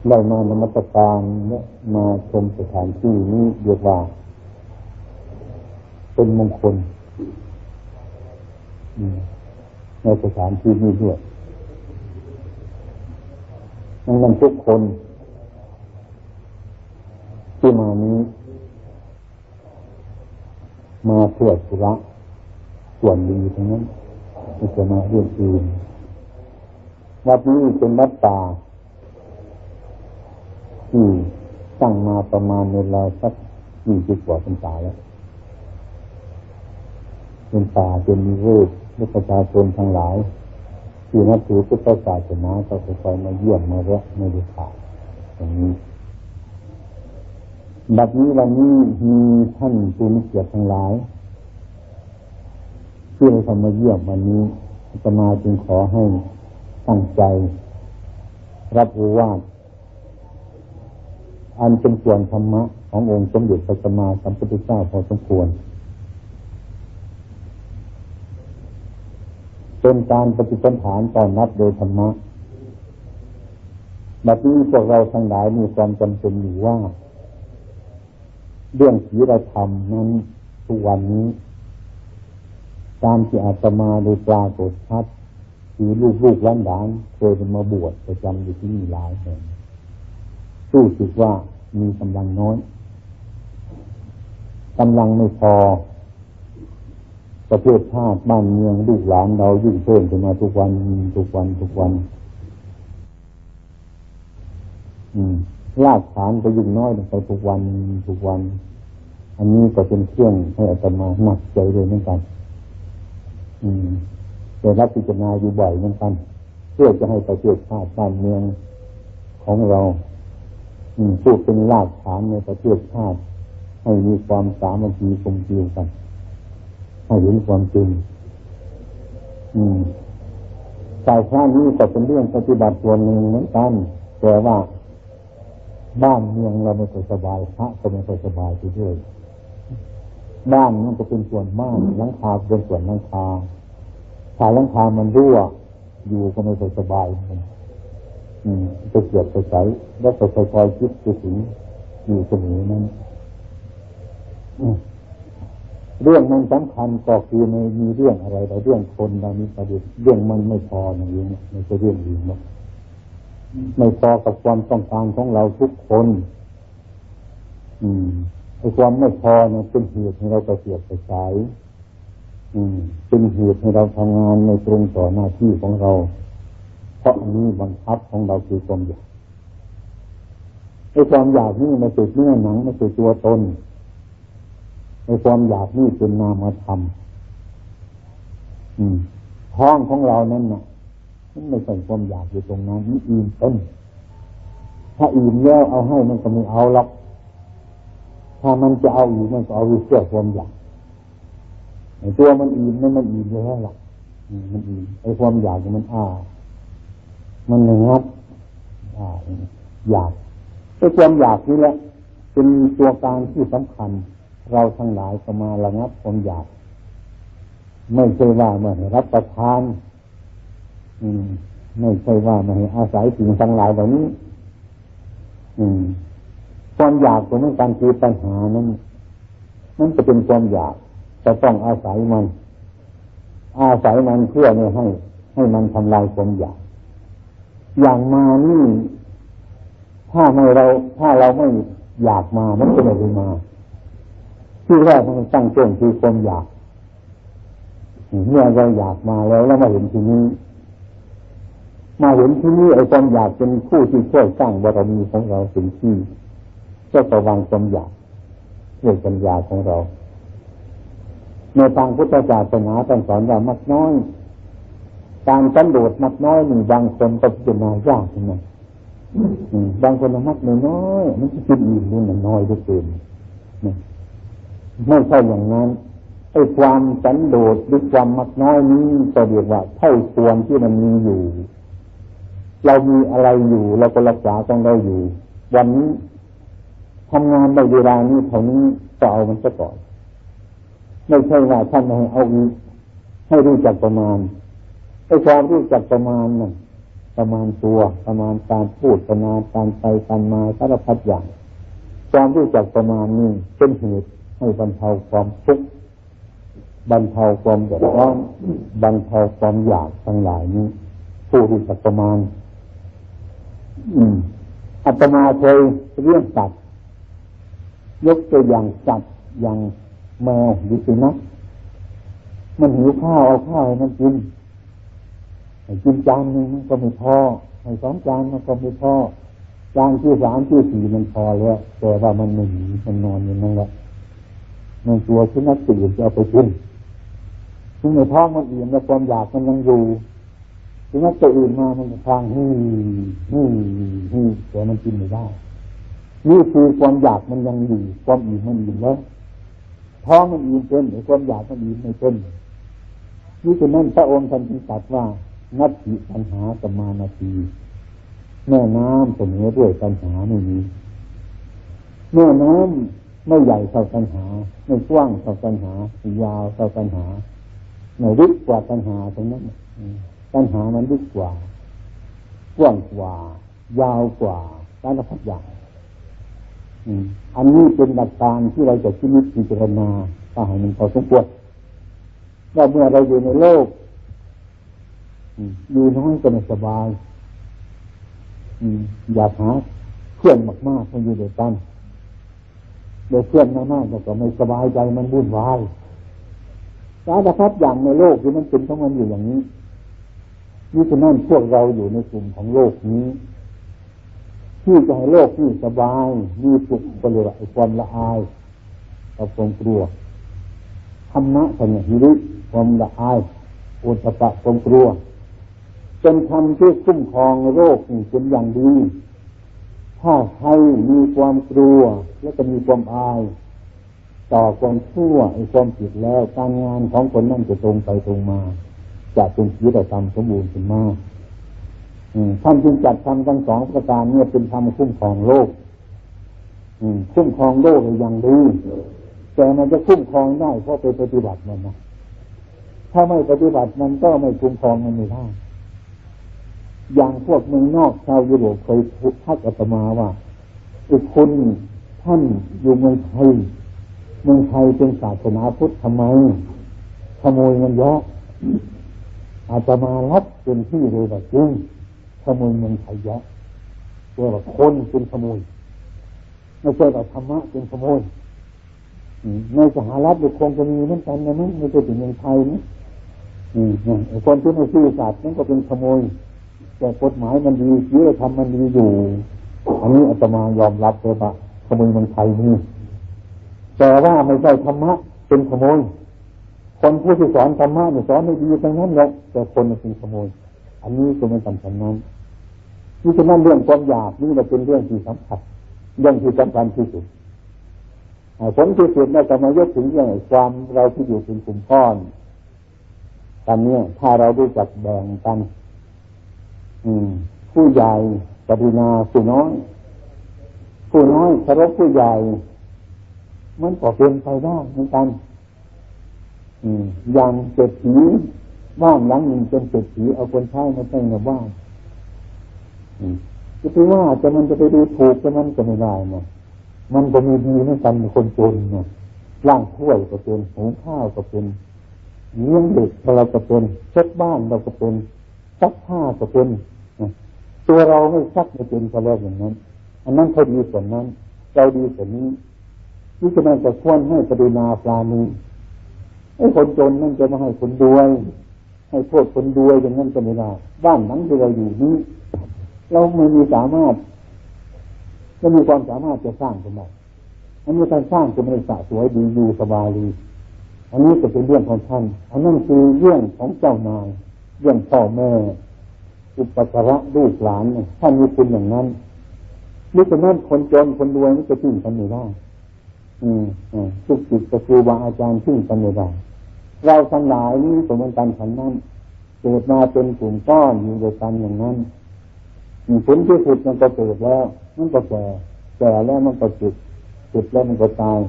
ได้มานมัสการเนี่ยมาชมสถานที่นี้เรียกว่าเป็นมงคลในสถานที่นี้ด้วยมันทุกคนที่มานี้มาเพื่อธุระส่วนดีทั้งนั้นไม่จะมาเรื่องอื่นวัดนี้เป็นวัดป่าที่ตั้งมาประมาณเวลาสัก20 กว่าพรรษาแล้วเป็นป่าเป็นนิเวศและประชาชนทั้งหลายที่นับถือพุทธศาสนาก็คอยมาเยี่ยมมาแวะไม่ได้ขาดอย่างนี้บัดนี้วันนี้มีท่านผู้มีเกียรติทั้งหลายที่ได้เข้ามาเยี่ยมวันนี้อาตมาจึงขอให้ตั้งใจรับโอวาทอันเป็นส่วนธรรมะขององค์สมเด็จพระสัมมาสัมพุทธเจ้าพอสมควรเป็นการปฏิสันฐานต้อนรับโดยธรรมะบัดนี้พวกเราทั้งหลายมีความจำเป็นอยู่ว่าเรื่องศีลธรรมนั้นทุกวันนี้ตามที่อาตมาได้ปรากฏชัดคือลูกหลานเคยมาบวชประจำอยู่ที่นี่หลายแห่งรู้สึกว่ามีกำลังน้อยกำลังไม่พอประเทศชาติบ้านเมืองลูกหลานเรายิ่งเพิ่มขึ้นมาทุกวันรากฐานก็ยิ่งน้อยลงไปทุกวันอันนี้ก็เป็นเครื่องให้อาตมาหนักใจเลยเหมือนกันแต่รับพิจารณาอยู่บ่อยเหมือนกันเพื่อจะให้ประเทศชาติบ้านเมืองของเราพูดเป็นรากฐานในประเทศชาติให้มีความสามัคคีกลมเกลียวกันให้เห็นความจริงสายพระนี้ก็เป็นเรื่องปฏิบัติส่วนหนึ่งเหมือนกันแต่ว่าบ้านเมืองเราไม่ค่อยสบายพระก็ไม่ค่อยสบายไปด้วยบ้านมันก็เป็นส่วนบ้านหลังคาเป็นส่วนหลังคาถ้าหลังคามันรั่วอยู่ก็ไม่ค่อยสบายจะเกียดไปใส่แล้วก็คอยคิดไปถึงอยู่เสมอนั้นเรื่องมันสำคัญก็คือมีเรื่องอะไรแต่เรื่องคนเรามีประเด็นเรื่องมันไม่พออย่างนี้ไม่ใช่เรื่องอื่นหรอกไม่พอกับความต้องการของเราทุกคนไอ้ความไม่พอเนี่ยเป็นเหตุให้เรากระเกียดกระสายเป็นเหตุให้เราทำงานในตรงต่อหน้าที่ของเราเพราะอันนี้บังคับของเราคือความอยากไอ้ความอยากนี่มันเป็นเนื้อหนังมันเป็นตัวตนไอ้ความอยากนี่เป็นนามธรรมท้องของเรานั่นน่ะมันไม่ใช่ความอยากอยู่ตรงนั้นนี่อิ่มต้นถ้าอิ่มแล้วเอาให้มันก็ไม่เอาหรอกถ้ามันจะเอาอีกมันก็เอาเพื่อความอยากไอ้ตัวมันอิ่มมันอิ่มแล้วหรอกมันอิ่มไอ้ความอยากมันมันงับอยากไอ้ความอยากนี่แหละเป็นตัวการที่สำคัญเราทั้งหลายก็มาระงับความอยากไม่ใช่ว่าเมื่อให้รับประทานไม่ใช่ว่าไม่ให้อาศัยสิ่งทั้งหลายเหล่านี้ความอยากของการคือปัญหานั้นมันจะเป็นความอยากจะต้องอาศัยมันเพื่อเนี่ยให้มันทำลายความอยากอย่างมานี่ถ้าเราไม่อยากมามันจะไม่ได้มาที่แรกมันตั้งต้นคือความอยากเมื่อเราอยากมาแล้วมาเห็นที่นี้ไอ้ความอยากเป็นผู้ที่ช่วยสร้างบารมีของเราสิ่งที่จะระวังความอยากด้วยปัญญาของเราในทางพุทธศาสนาท่านสอนว่ามักน้อยการสันโดษมักน้อยนี่บางคนก็พิจารณายากนะบางคนมักน้อยมันจะกินอิ่มนี่มันน้อยเหลือเกินไม่ใช่อย่างนั้นไอ้ความสันโดษหรือความมักน้อยนี้จะเรียกว่าเท่าควรที่มันมีอยู่เรามีอะไรอยู่เราก็รักษาของเราอยู่วันนี้ทำงานในเวลานี้เท่านี้จะเอามันซะก่อนไม่ใช่ว่าท่านให้เอาอีกให้รู้จักประมาณไอ้ความรู้จักประมาณนั่นส ประมาณตัวประมาณการพูดประมาณการไปการมาสารพัดอย่างความรู้จักประมาณนี้เป็นเหตุให้บรรเทาความทุกข์บรรเทาความเดือดร้อนบรรเทาความอยากทั้งหลายนี้ผู้รู้จักประมาณอาตมาเคยเรื่องสัตว์ยกตัวอย่างสัตว์อย่างแมวหรือสุนัขมันหิวข้าวเอาข้าวให้มันกินจานนึงมันก็ไม่พอให้สองจานมันก็ไม่พอจานที่สามที่สี่มันพอแล้วแต่ว่ามันไม่หนีมันนอนอยู่นั่นแหละมันกลัวสุนัขตื่นจะเอาไปกินถึงในท้องมันอิ่มแล้วความอยากมันยังอยู่สุนัขตัวอื่นมามันทางแต่มันกินไม่ได้นี่คือความอยากมันยังอยู่ความอิ่มมันอิ่มแล้วท้องมันอิ่มเป็นหรือความอยากมันอิ่มไม่เป็นนี่คือนั่นพระองค์ท่านจึงตรัสว่านัตถิปัญหาสมานาทีแม่น้ำเสมอด้วยปัญหาไม่มีแม่น้ำไม่ใหญ่เท่าปัญหาไม่กว้างเท่าปัญหายาวเท่าปัญหาไม่ลึกกว่าปัญหาตรงนั้นปัญหามันลึกกว่ากว้างกว่ายาวกว่าสารพัดอย่างอันนี้เป็นหลักการที่เราจะพิจารณาถ้าให้มันพอสมควรว่าเมื่อเราอยู่ในโลกอยู่น้อยก็ไม่สบายอยากหาเพื่อนมากๆมันอยู่ด้วยกันเดี๋ยวเพื่อนมากๆก็ไม่สบายใจมันวุ่นวายสารพัดอย่างในโลกที่มันเป็นของมันอยู่อย่างนี้นี่ฉะนั้นพวกเราอยู่ในกลุ่มของโลกนี้ที่จะให้โลกที่สบายมีสุขก็เลยความละอายกับความกลัวธรรมะสัญญาหิริความละอายโอตปะความกลัวเป็นธรรมที่คุ้มครองโลกนี่เป็นอย่างดีถ้าใครมีความกลัวและก็มีความอายต่อความชั่วความผิดแล้วการงานของคนนั้นจะตรงไปตรงมาจะเป็นศีลธรรมสมบูรณ์ขึ้นมาท่านจึงจัดธรรมทั้งสองประการนี้เป็นธรรมคุ้มครองโลกคุ้มครองโลกอย่างดีแต่มันจะคุ้มครองได้เพราะไปปฏิบัติมันนะถ้าไม่ปฏิบัติมันก็ไม่คุ้มครองมันไม่ได้อย่างพวกเมืองนอกชาวยุโรปเคยทักอาตมาว่าคุณท่านอยู่เมืองไทยเป็นศาสนาพุทธทำไมขโมยมันเยอะอาตมารับเป็นที่เลยแบบจริงขโมยเมืองไทยเยอะเรียกว่าคนเป็นขโมยไม่ใช่ว่าธรรมะเป็นขโมยในสหรัฐหรือคงจะมีเหมือนกันนะมั้งไม่ใช่ถึงเมืองไทยนะคนที่ไม่ซื่อสัตย์นั่นก็เป็นขโมยแต่กฎหมายมันดีศีลธรรมมันดีอยู่อันนี้อาตมายอมรับเลยว่าขโมยเมืองไทยนี่แต่ว่าไม่ใช่ธรรมะเป็นขโมยคนผู้ที่สอนธรรมะเนี่ยสอนไม่ดีทั้งนั้นแหละแต่คนมันเป็นขโมยอันนี้ก็ไม่สำคัญนั้นนี่ฉะนั้นเรื่องความอยากนี่มันเป็นเรื่องที่สำคัญเรื่องที่สำคัญที่สุดผลที่สุดน่าจะมายกถึงเรื่องความเราที่อยู่เป็นกลุ่มก้อนตอนนี้ถ้าเรารู้จักแบ่งกันผู้ใหญ่กรุณาผู้น้อยเคารพผู้ใหญ่มันก็เป็นไปได้เหมือนกันอย่างเศรษฐีบ้านหลังหนึ่งเป็นเศรษฐีเอาคนใช้มาตั้งในบ้านจะไปว่ามันจะไปดูถูกมันก็ไม่ได้นะมันก็มีดีเหมือนกันคนจนนะล้างถ้วยก็เป็นหุงข้าวก็เป็นเลี้ยงเด็กเราก็เป็นเช็ดบ้านเราก็เป็นซักผ้าก็เป็นตัวเราไม่ซักไม่เป็นก็แล้วอย่างนั้นอันนั้นเขาดีกว่านั้นเราดีกว่านี้นี่ฉะนั้นจะควรให้กรุณาปราณีคนจนนั่นจะมาให้คนรวยให้โทษคนรวยอย่างนั้นก็ไม่ได้บ้านหลังที่เราอยู่นี้เราไม่มีความสามารถจะสร้างขึ้นมาอันนี้การสร้างจะไม่สะสวยดีอยู่สบายดีอันนี้จะเป็นเรื่องของท่านอันนั้นคือเรื่องของเจ้านายเรื่องพ่อแม่อุปการะลูกหลานท่านมีคุณอย่างนั้นนี่ฉะนั้นคนจนคนรวยนี่จะทิ้งกันไม่ได้ทุกจิตครูบาอาจารย์ทิ้งกันไม่ได้เราทั้งหลายนี่สมกันฉันนั้นเกิดมาเป็นกลุ่มก้อนอยู่ด้วยกันอย่างนั้นผลที่สุดมันก็เกิดแล้วมันก็แก่แล้วมันก็จุดแล้วมันก็ตาย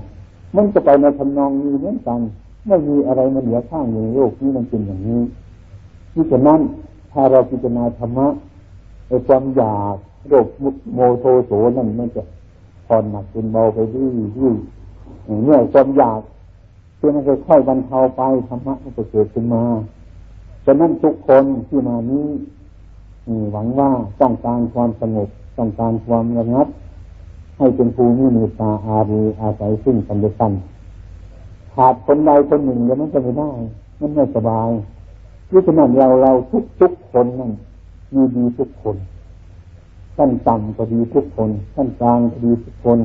มันจะไปในทำนองนี้เหมือนกันไม่มีอะไรมันเหลือข้างในโลกนี้มันเป็นอย่างนี้นี่ฉะนั้นถ้าเราพิจารณาธรรมะ ความอยากโรคโมโทโสนั่นมันจะผ่อนหนักเป็นเบาไปดื้อเนี่ยความอยากเพื่อมันจะค่อยบรรเทาไปธรรมะมันจะเกิดขึ้นมาฉะนั้นทุกคนที่มานี้หวังว่าต้องการความสงบต้องการความระงับให้เป็นภูมิเมตตาอารีอาศัยซึ่งกันและกันขาดคนใดคนหนึ่งแล้วมันจะไม่ได้มันไม่สบายเพราะฉะนั้นเราทุกคนนั่นมีดีทุกคนท่านต่ำก็ดีทุกคนท่านกลางก็ดีทุกคน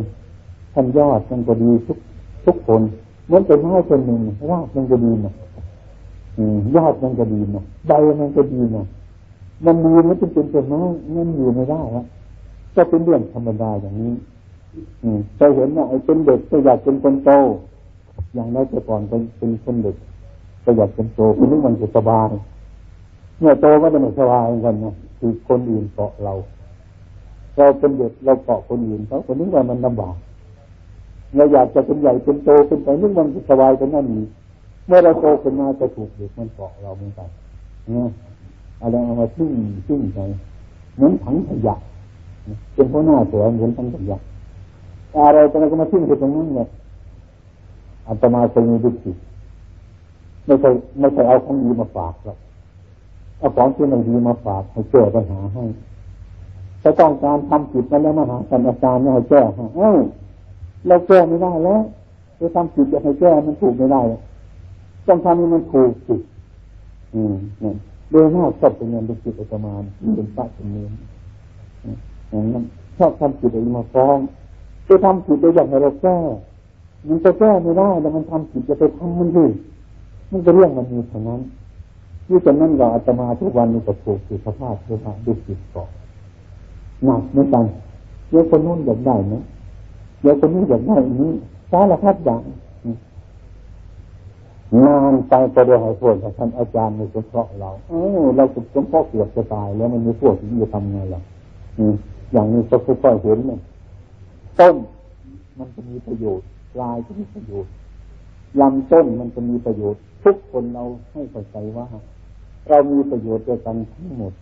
ท่านยอดมันก็ดีทุกคนเหมือนเป็นไม้คนหนึ่งรากมันก็ดีนะยอดมันก็ดีนะใบมันก็ดีนะมันดีมันจะเป็นต้นไม้มันอยู่ไม่ได้แล้วก็เป็นเรื่องธรรมดาอย่างนี้เคยเห็นว่าไอ้เป็นเด็กก็อยากเป็นคนโตอย่างนั้นแต่ก่อนเป็นคนเด็กก็อยากเป็นโตเป็นนึกมันจะสบายเมื่อโตก็จะไม่สบายเหมือนกันนะคือคนอื่นเกาะเราเป็นเด็กเราเกาะคนอื่นเขาคนนึกว่ามันลำบากเราอยากจะเป็นใหญ่เป็นโตเป็นไปนึกมันจะสบายกันนั่นนี่เมื่อเราโตขึ้นมาจะถูกเด็กมันเกาะเราเหมือนกันเนี่ยอะไรเอามาทิ้งไปเหมือนถังขยะเป็นหัวหน้าเสือเหมือนถังขยะอะไรตอนนั้นก็มาทิ้งไปตรงนั้นเนี่ยอาตมาเคยมีดุจไม่ใช่เอาของดีมาฝากหรอกเอาของที่มันดีมาฝากให้แก้ปัญหาให้ถ้าต้องการทำผิดมาแล้วมาหาอาจารย์ให้แก้ให้เราแก้ไม่ได้แล้วจะทำผิดจะให้แก้มันถูกไม่ได้ต้องทำให้มันถูกสิโดยมากชอบเป็นเงินดุจอาตมาเป็นพระเป็นเนรอย่างนั้นชอบทำผิดอะไรมาฟ้องจะทำผิดโดยอยากให้เราแก้มันจะแก้ไม่ได้แล้วมันทำผิดจะไปทำมันด้วยมันก็เรื่องมันมีเท่านั้นที่ฉะนั้นเราอาตมาทุกวันนี้ก็ถูกสุขภาพสุขภาพดุจิตเกาะหนักเหมือนกันเดี๋ยวคนนู้นอยากได้นะเดี๋ยวคนนี้อยากได้อันนี้สารพัดอย่างงานไปก็เดี๋ยวให้พวกท่านอาจารย์ในสงเคราะห์เราเราสงเคราะห์เกือบจะตายแล้วมันมีพวกที่จะทำไงล่ะอย่างนี้ก็ค่อยๆเห็นเนี่ยต้นมันจะมีประโยชน์ปลายก็มีประโยชน์ลำต้นมันจะมีประโยชน์ทุกคนเราให้เข้าใจว่าเรามีประโยชน์ด้วยกันทั้งหมด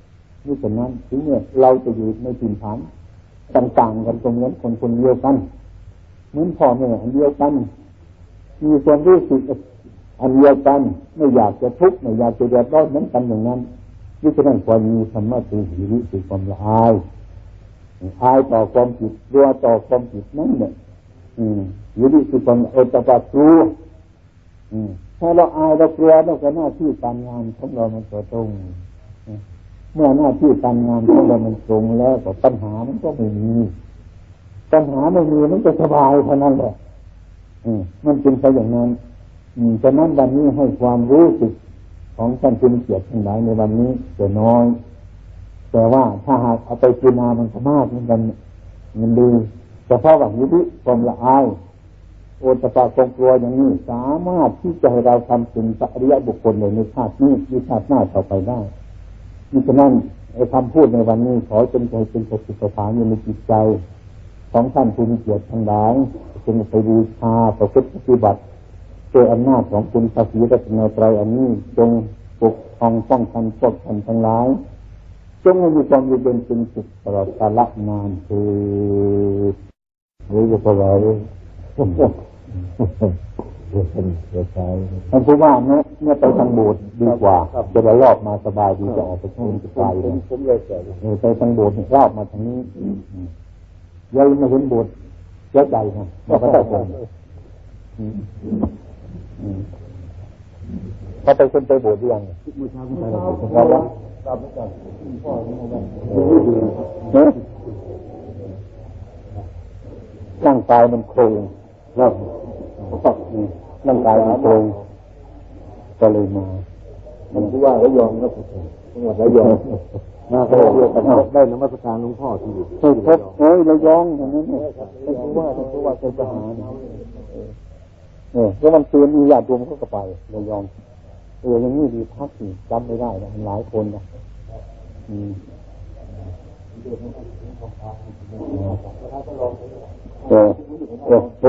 นี่ฉะนั้นถึงเนี่ยเราจะอยู่ในถิ่นฐานต่างๆกันตรงนั้นคนเดียวกันเหมือนพ่อแม่อันเดียวกันมีความรู้สึกอันเดียวกันไม่อยากจะทุกข์ไม่อยากจะเดือดร้อนเหมือนกันอย่างนั้นนี่ฉะนั้นความมีธรรมะคือหิริคือความละอายต่อความผิดรัวต่อความผิดนั่นเนี่ยหิริคือความตบะกลัวถ้าเราอายเรากลัวเราก็หน้าที่การงานของเรามันก็ตรงเมื่อหน้าที่การงานของเรามันตรงแล้วก็ปัญหามันก็ไม่มีปัญหาไม่มีมันจะสบายเท่านั้นแหละมันเป็นไปอย่างนั้นฉะนั้นวันนี้ให้ความรู้สึกของท่านผู้มีเกียรติทั้งหลายในวันนี้จะน้อยแต่ว่าถ้าหากเอาไปพิจารณามันก็มากเหมือนกันมันดีเฉพาะว่าหิริความละอายโอตปะความกลัวอย่างนี้สามารถที่จะให้เราทำเป็นพระอริยบุคคลในชาตินี้ในชาติหน้าต่อไปได้มิฉะนั้นคำพูดในวันนี้ขอจงเป็นสติปัฏฐานอยู่ในจิตใจของท่านผู้มีเกียรติทั้งหลายจงไปบูชาประพฤติปฏิบัติโดยอำนาจของคุณพระศรีรัตนตรัยอันนี้จงปกป้องป้องกันพวกท่านทั้งหลายจงให้มีความอยู่เป็นสุขตลอดกาลนานเถิดหรือจะพอเราท่านผู้ว่าเนี่ยไปทางโบสถ์ดีกว่าจะได้รอบมาสบายดีจะออกไปทุ่งไปผมเลยไปทางโบสถ์รอบมาทางนี้ยังไม่เห็นโบสถ์เยอะใจนะเราก็ได้ผลเขาไปคนไปโบสถ์ยังเราละร่างกายมันโครงแล้วร่างกายมันโครงก็เลยมามันคือว่าระยองก็จังหวัดระยองมาเขาเรียกกันได้นมัสการหลวงพ่อที่อยู่ครับระยองอย่างนั้นเนี่ยคือว่าเคยไปหาแล้วมันตื่นมีญาติโยมเขาก็ไประยองอย่างนี้ดีพักนี่จำไม่ได้นะหลายคนนะ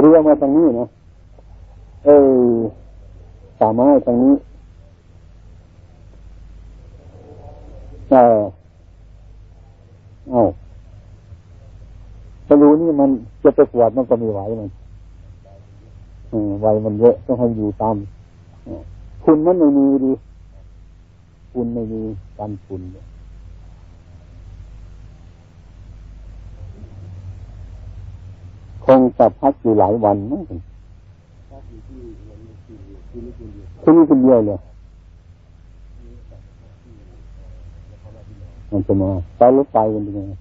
เรียกมาทางนี้นะป่าไม้ทางนี้ กระดูนี่มันจะไปปวดมันก็ไม่ไหวมันวัยมันเยอะต้องให้อยู่ตามคุณมันไม่มีดีคุณไม่มีการคุณคงจะพักอยู่หลายวันมั้งที่นี่คนเดียวเลยมันจะมาไปรถไฟกันยังไง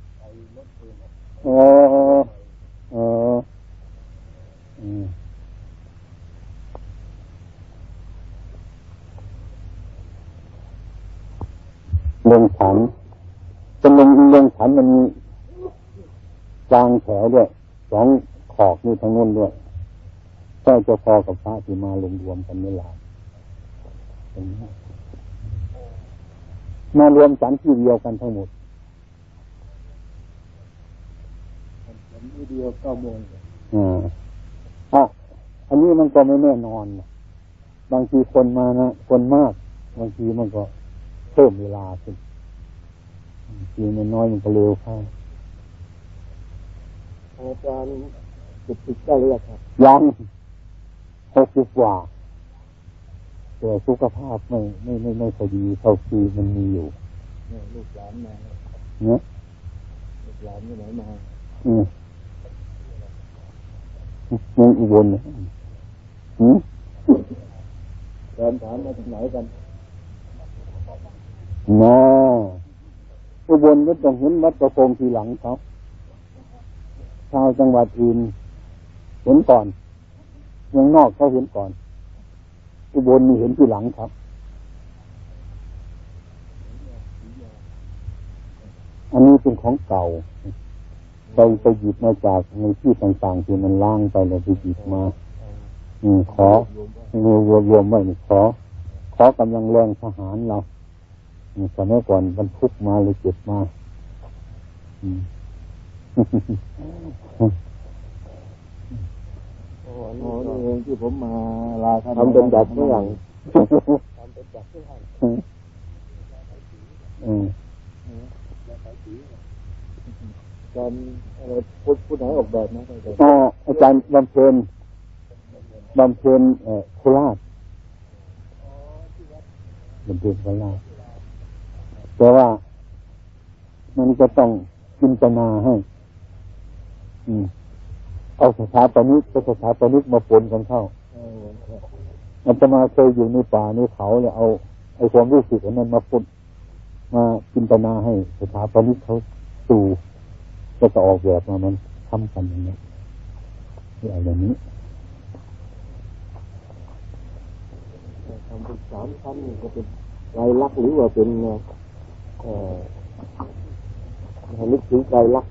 เรื่องฉันเป็นเรื่องฉันมันมีกลางแถวด้วยสองขอกนี่ทั้งนู้นด้วยก็จะพอกับพระที่มารวมกันนี่แหละมารวมฉันที่เดียวกันทั้งหมดฉันที่เดียว9 โมงอันนี้มันก็ไม่แน่นอนบางทีคนมานะคนมากบางทีมันก็เพิ่มเวลาขึ้นบางทีมันน้อยมันก็เร็วเข้าอาจารย์ติดได้หรือยังครับยัง60 กว่าแต่สุขภาพไม่พอดีเท่าที่มันมีอยู่ลูกหลานมาเนี่ยลูกหลานที่ไหนมาเมืองอุบลเนี่ยเดินถามมาจากไหนกันอุบลก็ต้องเห็นวัดประโคงทีหลังเขาชาวจังหวัดอื่นเห็นก่อนเมืองนอกเขาเห็นก่อนอุบลนี่เห็นทีหลังครับอันนี้เป็นของเก่าเราไปหยิบมาจากในที่ต่างๆที่มันล่างไปเราไปหยิบมาขอรวมไว้ขอกำลังแรงทหารเราสมัยก่อนบรรทุกมาเลยเก็บมานี่เองที่ผมมาลาทำเป็นแบบนี้อย่างทำเป็นแบบนี้อาจารย์อะไรพูดไหนออกแบบนะอาจารย์บำเพ็ญโคราชบำเพ็ญโคราชแต่ว่ามันจะต้องจินตนาให้เอาสถาปนิกมาปนกันเข้ามันจะมาเคยอยู่ในป่าในเขาเลยเอาไอ้ความรู้สึกอันนั้นมาปนมาจินตนาให้สถาปนิกเขาสู่ก็จะออกแบบมามันทำกันอย่างนี้อย่างนี้ทำเป็น3 ชั้นก็เป็นลายลักษณ์หรือว่าเป็นนึกถึงลายลักษณ์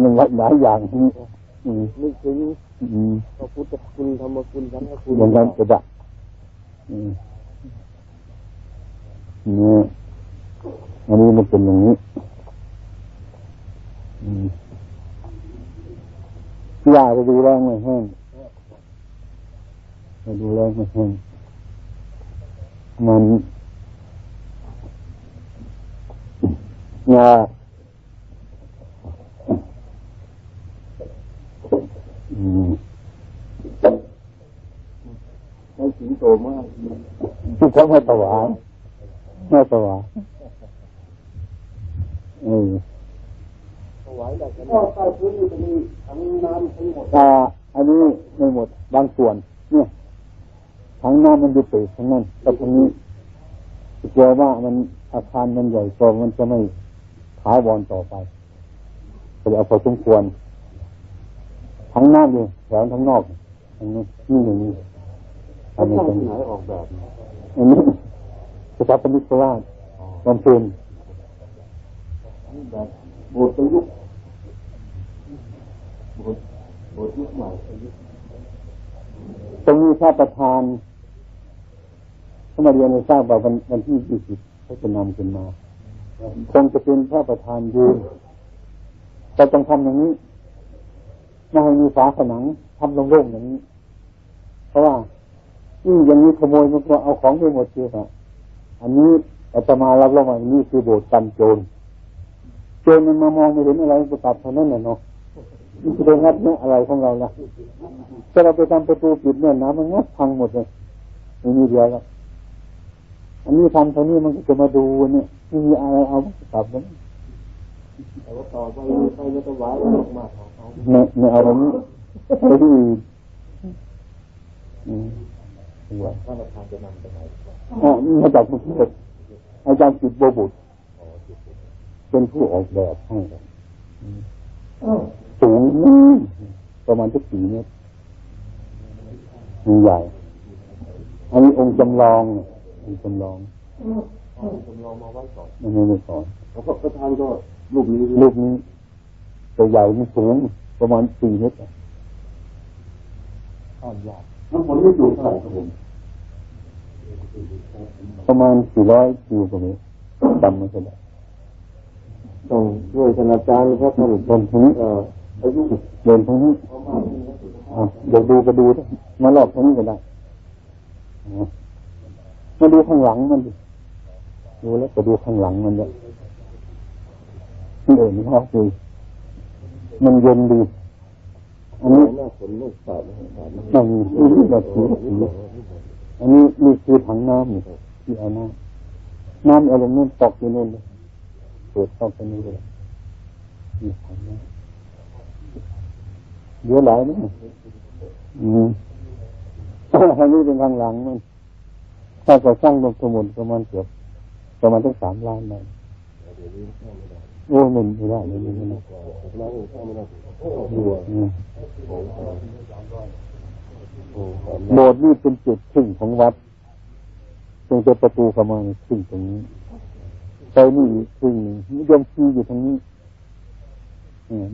มันหลายอย่างนึกถึงพระพุทธคุณธรรมคุณสังฆคุณอย่างนั้นก็ได้นี่อันนี้มันเป็นอย่างนี้ยาไปดูแรงไม่แห้งไปดูแรงไม่แห้งมันยาไม่ถึงโตมากที่เขาไม่ถวายถวายได้กันก็ใต้พื้นนี่จะมีถังน้ำทั้งหมดอันนี้ไม่หมดบางส่วนเนี่ยถังน้ำมันอยู่ติดทั้งนั้นแต่ตรงนี้กลัวว่ามันอาคารมันใหญ่โตมันจะไม่ถาวรต่อไปก็เลยเอาพอสมควรทั้งน้ำอยู่แถวทั้งนอกอันนี้นี่อย่างนี้ทำเป็นไหนออกแบบอันนี้สถาปนิกโคราชบำเพ็ญแบบโบสถ์ประยุกต์โบสถ์ยุคใหม่ตรงนี้พระประธานเขามาเรียนในทราบว่าวันที่20เขาจะนำขึ้นมาคงจะเป็นพระประธานยืนแต่ต้องทำอย่างนี้ไม่ให้มีฝาผนังทำโล่งๆอย่างนี้เพราะว่าอย่างนี้ขโมยมันก็เอาของไปหมดเชียวอันนี้อาตมารับรองว่านี่คือโบสถ์กันโจร โจรมันมามองไม่เห็นอะไรประกาศเท่านั้นแหละเนาะมันจะไปงัดเนี่ยอะไรของเราล่ะถ้าเราไปทำประตูปิดเนี่ยน้ำมันงัดพังหมดเลยไม่มีเดียวแล้วอันนี้ทำเท่านี้มันก็จะมาดูเนี่ยไม่มีอะไรเอาประกาศนั้นแต่ว่าต่อไปไม่ต้องไหวมากของเขาไม่เอาแบบนี้ไปดูว่าท่านประธานจะนำไปไหนมาจากกรุงเทพอาจารย์จิตโบบุตรเป็นผู้ออกแบบให้สูงประมาณ4 เมตรใหญ่อันนี้องค์จำลององค์จำลองมาไว้ก่อนไม่ก่อนแล้วก็ประธานก็รูปนี้ตัวใหญ่มันสูงประมาณ4 เมตรข้ามยากน้ำฝนไม่อยู่เท่าไหร่ครับผมประมาณ400 กิโลกรัมจำไม่ได้ต้องด้วยธนาคารครับท่านเดินตรงนี้อายุเดินตรงนี้เดี๋ยวดูก็ดูมารอบตรงนี้ก็ได้มาดูข้างหลังมันดิดูแล้วก็ดูข้างหลังมันเนี่ยนี่ครับคือมันเย็นดีอันนี้น่าสนลูกสาวนั่งนี่แบบนี้อันนี้นี่คือถังน้ำนี่ที่เอาน้ำเอาลงนู่นตกอยู่นู่นเลยเปิดเข้าไปนี่เลยนี่ถังน้ำเยอะหลายนะอันนี้เป็นข้างหลังมันถ้าจะสร้างลงสมุนประมาณตั้ง3 ล้านเลยโอ้มันไม่ได้เลยนี่นะโบสถ์นี่เป็นจุดครึ่งของวัดตรงประตูเข้ามาครึ่งตรงนี้ไปนี่ครึ่งนึงนิยมชีอยู่ทางนี้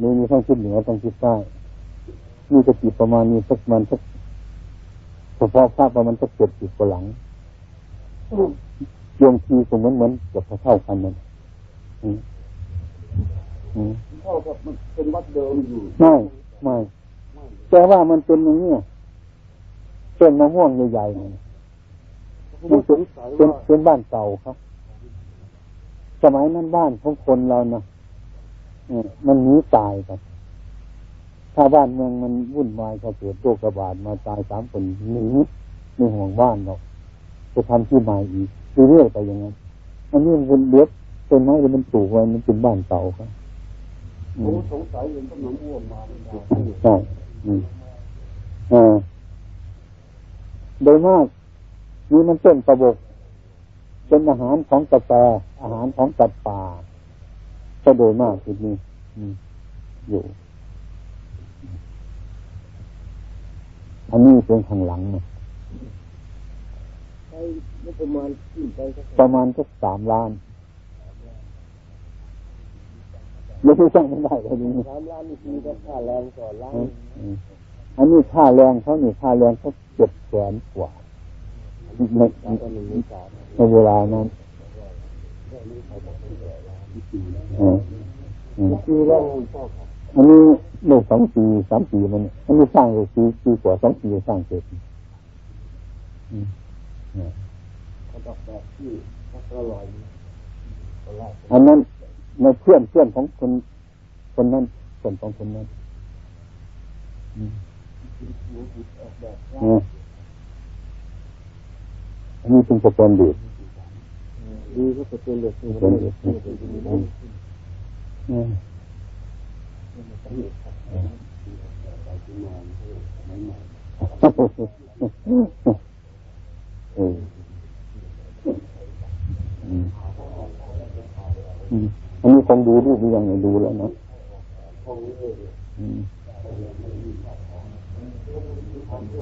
มีทางทิศเหนือทางทิศใต้นี่จะกี่ประมาณนี้สักเฉพาะภาพประมาณสัก70 กว่าหลังยมชีก็เหมือนกับเท่ากันนั่นเท่ากับมันเป็นวัดเดิมอยู่ไม่แต่ว่ามันเป็นอย่างนี้ต้นมะม่วงใหญ่ๆมันเป็นบ้านเก่าครับสมัยนั้นบ้านของคนเรานะมันหนีตายกันถ้าบ้านเมืองมันวุ่นวายเขาเกิดโรคระบาดมาตาย3 คนหนีไม่ห่วงบ้านหรอกจะทำที่ใหม่อีกเรื่อยๆไปอย่างนั้นอันนี้มันเลี้ยงต้นไม้มันปลูกไว้มันเป็นบ้านเก่าครับสงสัยเห็นต้นมะม่วงมาใช่โดยมากนี่มันต้นกระบอกเป็นอาหารของกาแฟอาหารของสัตว์ป่าก็โดยมากจุดนี้อยู่อันนี้เป็นข้างหลังนะประมาณสัก3 ล้านไม่ใช่ช่างไม่ได้เลยนี่3 ล้านนี่คือค่าแรงต่อล้านอันนี้ค่าแรงเขานี่ค่าแรงเขา700,000 กว่าในเวลานั้นอันนี้ใน2 ปี 3 ปีมันอันนี้สร้างอยู่ปีกว่า2 ปีสร้างเสร็จอันนั้นในเพื่อนของคนนั้นส่วนของคนนั้นอันนี้เป็นสแตนเดอร์ดีก็สแตนเดอร์อันนี้คงดูรูปยังไงดูแล้วนะ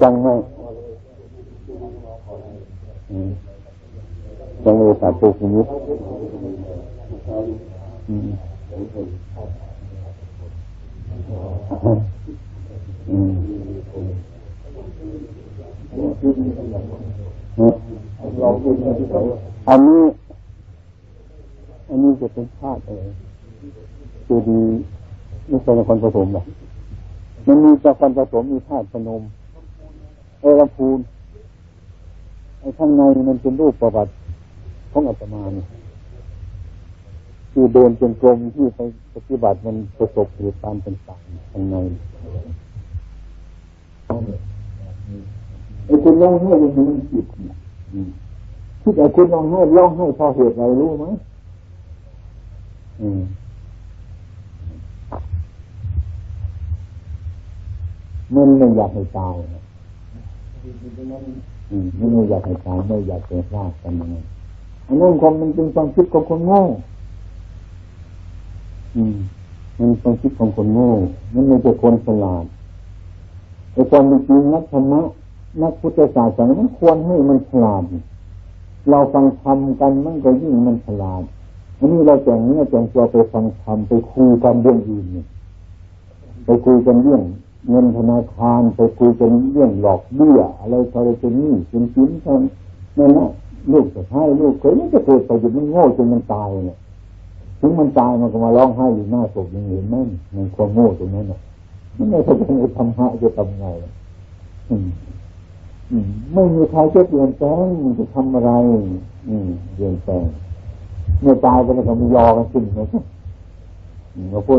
จังไหมจังเลยสาธุคุณนิดอันนี้จะเป็นธาตุอะไรคือดีไม่ใช่นครปฐมหรอกมันมีนครปฐมมีธาตุพนมลำพูนไอ้ข้างในมันเป็นรูปประวัติของอาตมาเนี่ยคือเดินจงกรมที่ไป ปฏิบัติมันประสบเหตุการณ์ต่างๆข้างในไอ้คุณร้องไห้ยังมีจิตคิดไอ้คุณร้องไห้เพราะเหตุอะไรรู้ไหมมันไม่อยากให้ตายไม่อยากให้ตายไม่อยากจะพลาดกันยังไงอันนั้นความมันเป็นความคิดของคนโง่มันความคิดของคนโง่มันไม่ใช่คนฉลาดไอ้ความจริงนักธรรมะนักพุทธศาสนามันควรให้มันฉลาดเราฟังธรรมกันมันก็ยิ่งมันฉลาดอันนี้เราแต่งเนื้อแต่งตัวไปฟังธรรมไปคุยกันเรื่องอื่นเนี่ยไปคุยกันเรื่องเงินธนาคารไปคุยกันเรื่องหลอกเบี้ยอะไรจะนี่เป็นชิ้นกันนั่นนะลูกจะให้ลูกเคยมันจะเกิดไปจนมันโง่จนมันตายเนี่ยถึงมันตายมันก็มาร้องไห้อยู่หน้าศพยังเห็นไหมมันความโง่ตรงนั้นน่ะมันไม่เข้าใจธรรมะจะทำไงไม่มีใครจะเปลี่ยนแปลงมันจะทำอะไรเปลี่ยนแปลงเมื่อตายไปแล้วก็มียอกันขึ้นนะครับเราพูด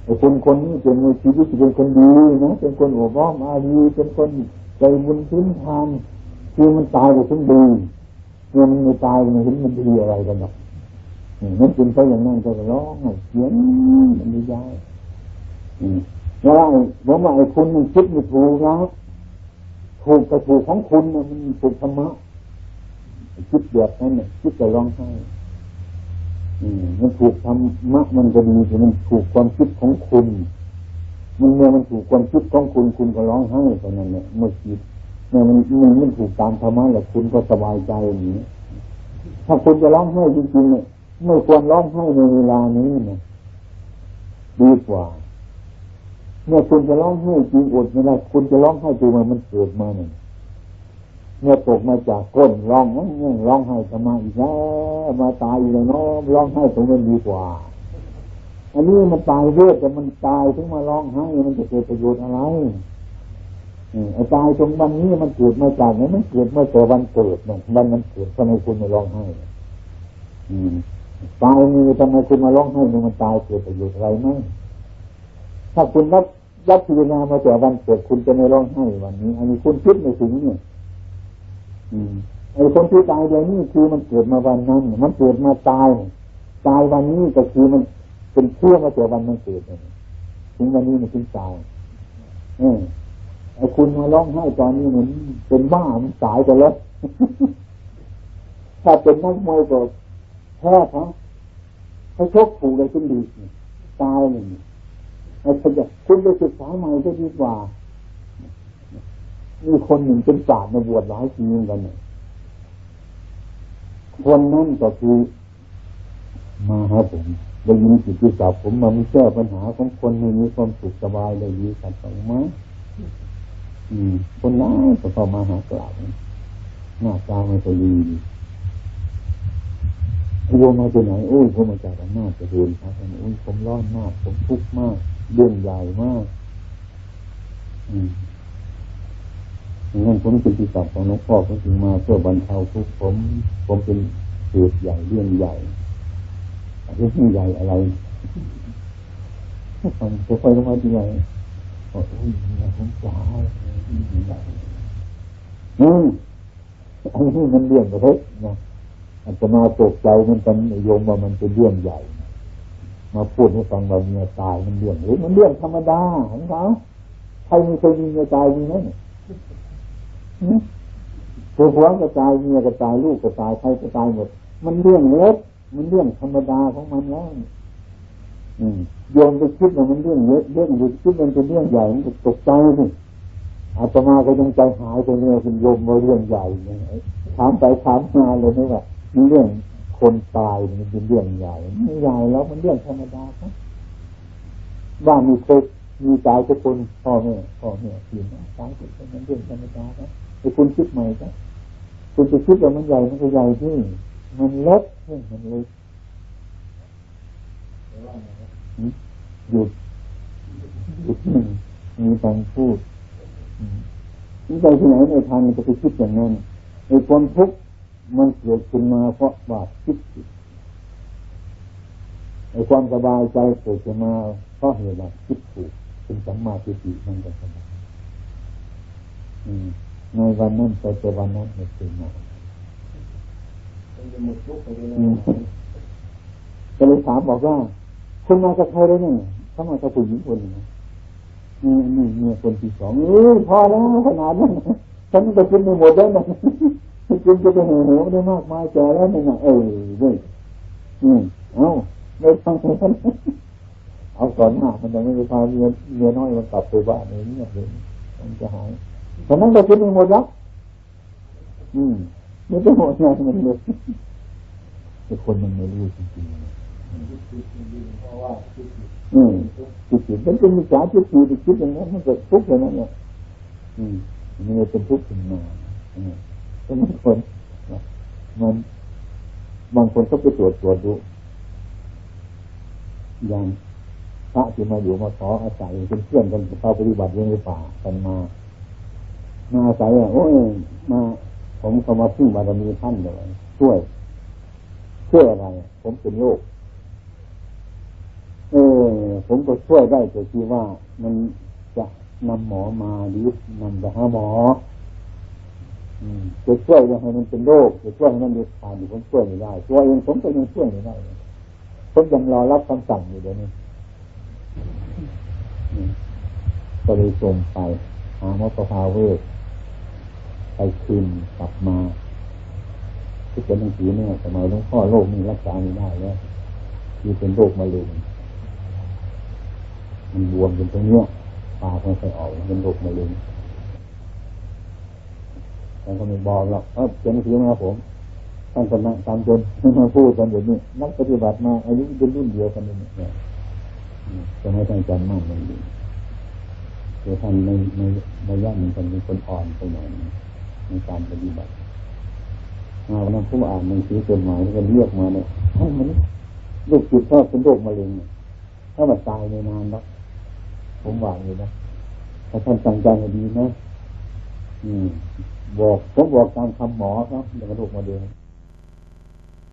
ไอ้คนนี้เป็นในชีวิตเป็นคนดีนะเป็นคนโอ้บ้อมอารีเป็นคนใจบุญพื้นทานคือมันตายไปถึงดีเมื่อมันไม่ตายมันเห็นมันดีอะไรกันหรอกนั่นเป็นเพราะอย่างนั้นก็ร้องเขียนมันไม่ได้แล้วว่าไอ้คุณมันคิดไม่ถูกนะถูกกับถูกของคุณมันถูกธรรมะคิดแบบนั้นเนี่ยคิดจะร้องไห้มันถูกธรรมะมันก็ดีแต่มันถูกความคิดของคุณมันเมื่อมันถูกความคิดของคุณคุณก็ร้องไห้ตอนนั้นเนี่ยเมื่อคิดเมื่อมันถูกตามธรรมะแล้วคุณก็สบายใจอย่างนี้ถ้าคุณจะร้องไห้จริงๆเนี่ยไม่ควรร้องไห้ในเวลานี้นะดีกว่าเมื่อคุณจะร้องไห้จริงอดไม่ได้คุณจะร้องไห้ตัวมันเกิดมาเนี่ยเมื่อตกมาจากก้นร้องไห้ทำไมอีกแล้วมาตายอีกแล้วเนาะร้องไห้ตรงนั้นดีกว่าอันนี้มันตายเรื่อยแต่มันตายถึงมาร้องไห้มันจะเกิดประโยชน์อะไรไอ้ตายตรงวันนี้มันเกิดมาจากไหนมันเกิดมาแต่วันเกิดเนี่ยมันเกิดทำไมคุณมาร้องไห้ตายมีทำไมคุณมาร้องไห้มันตายเกิดประโยชน์อะไรไหมถ้าคุณรับพิจารณามาแต่วันเกิดคุณจะไม่ร้องไห้วันนี้อันนี้คุณคิดไม่ถึงเนี่ยไอ้คนที่ตายเดี๋ยวนี้คือมันเกิดมาวันนั้นมันเกิดมาตายวันนี้ก็คือมันเป็นเชื่อมาแต่วันมันเกิดถึงวันนี้มันถึงตายไอ้คุณมาร้องไห้ตอนนี้เหมือนเป็นบ้ามันตายไปแล้วถ้าเป็นนักมวยก็แพ้เขาชกถูกเลยคุณดีตายเลยคุณไปศึกษาใหม่จะดีกว่ามีคนหนึ่งเป็นศาสตร์มาบวชหลายปีเหมือนกันเนี่ยคนนั้นก็คือมาหาผมได้ยินจิตวิสัยผมมาแก้ปัญหาของคนให้มีความสุขสบายได้ดีกันสองมั้ยคนนั้นก็เข้ามาหากล่าวหน้าตาไม่ค่อยดีโยมมาจากไหนโอ้ยผมมาจากอำนาจเจริญครับโอ้ยผมร้อนมากผมทุกข์มากเรื่องใหญ่มากงั้นผมเป็นที่สับของหลวงพ่อผมจึงมาเพื่อบรรเทาทุกข์ผมเป็นเหตุใหญ่เรื่องใหญ่เรื่องใหญ่อะไรผมจะค่อยลงมาที่ไหนโอ้ยผมจ๋าอันนี้มันเรื่องเล็กนะอาจจะมาตกใจมันกันโยมว่ามันเป็นเรื่องใหญ่มาพูดให้ฟังว่าเมียตายมันเรื่องมันเรื่องธรรมดาของเขาใครมีเคยมีเมียตายมีไหมผัวก็ตายเมียก็ตายลูกก็ตายใครก็ตายหมดมันเรื่องเล็กมันเรื่องธรรมดาของมันแล้วโยมไปคิดว่ามันเรื่องเล็กเรื่องหรือคิดมันเป็นเรื่องใหญ่มันตกใจสิอาตมาก็ยังใจหายไปเนี่ยคุณโยมว่าเรื่องใหญ่ถามไปถามมาเลยนี่ว่าเรื่องคนตายมันเป็นเรื่องใหญ่ไม่ใหญ่แล้วมันเรื่องธรรมดาครับบ้านมีตายทุกคนพ่อแม่พี่น้องตายทุกคนมันเรื่องธรรมดาครับแต่คุณคิดใหม่ครับคุณจะคิดว่ามันใหญ่มันก็ใหญ่ที่มันเล็กมันเล็กหยุดมีทางพูดที่ใจที่ไหนในทางมันจะไปคิดอย่างนั้นไอ้ความทุกข์มันเกิดขึ้นมาเพราะว่าคิดผิด ความสบายใจเกิดขึ้นมาเพราะเหตุว่าคิดถูกเป็นสัมมาทิฏฐิมันก็สบายในวันนั้นไปเจอวันนั้นไม่เป็นมาก็เลยถามบอกว่าคุณมาจากใครได้เนี่ยเขามาจากผู้หญิงคนนึงนี่เมียคนที่สองพอแล้วขนาดนั้นฉันจะกินไม่หมดแล้วนะกินจะไปหัวได้มากมายแก่แล้วนี่นะด้วยเอาไม่ฟังกันเอาก่อนหน้ามันยังไม่ไปพาเมียน้อยมันกลับไปบ้านเลยเนี่ยเลยมันจะหายฉะนั้นเราคิดไม่หมดแล้วไม่ได้หมดงานมันเลยแต่คนมันไม่รู้จริงๆเพราะว่าจิตมันเป็นมิจฉาทิฏฐิคิดอย่างนั้นมันเกิดทุกข์อย่างนั้นเนี่ยมันเป็นทุกข์ขึ้นมาเพราะบางคนบางคนก็ไปตรวจดูอย่างพระที่มาอยู่มาขออาศัยเป็นเพื่อนกันเข้าปฏิบัติอยู่ในป่ากันมาอาศัยมาผมก็มาพึ่งบารมีท่านเลยช่วยอะไรผมเป็นโรคผมก็ช่วยได้แต่ที่ว่ามันจะนำหมอมาหรือนำไปหาหมอจะช่วยยังให้มันเป็นโรคจะช่วยให้มันเดือดร้อนผมช่วยไม่ได้ตัวเองผมก็ยังช่วยไม่ได้ผมยังรอรับคำสั่งอยู่เดี๋ยวนี้ก็เลยส่งไปหาหมอประภาเวชไปคืนกลับมาที่เป็นหนังสือเนี่ยสมัยหลวงพ่อโรคนี้รักษาไม่ได้แล้วที่เป็นโรคมะเร็งมันบวมเป็นตรงเนี้ยปากไม่ค่อยออกเป็นโรคมะเร็งแต่ก็ไม่บอกหรอกเป็นหนังสือมาผมท่านสำนักตามจนมาพูดกันแบบนี้นักปฏิบัติมาอายุเป็นรุ่นเดียวกันเนี่ยจะไม่ต้องจำมากเลยคือท่านในย่านมันเป็นคนอ่อนไปหน่อยในการปฏิบัติวันนั้นผู้อ่านหนังสือจดหมายก็เรียกมาเนี่ยให้มันลูกจิตก็เป็นโรคมะเร็งถ้ามันตายในนานแล้วผมหวังเลยนะถ้าท่านตั้งใจให้ดีนะผมบอกตามคำหมอครับเดี๋ยวโรคมะเร็ง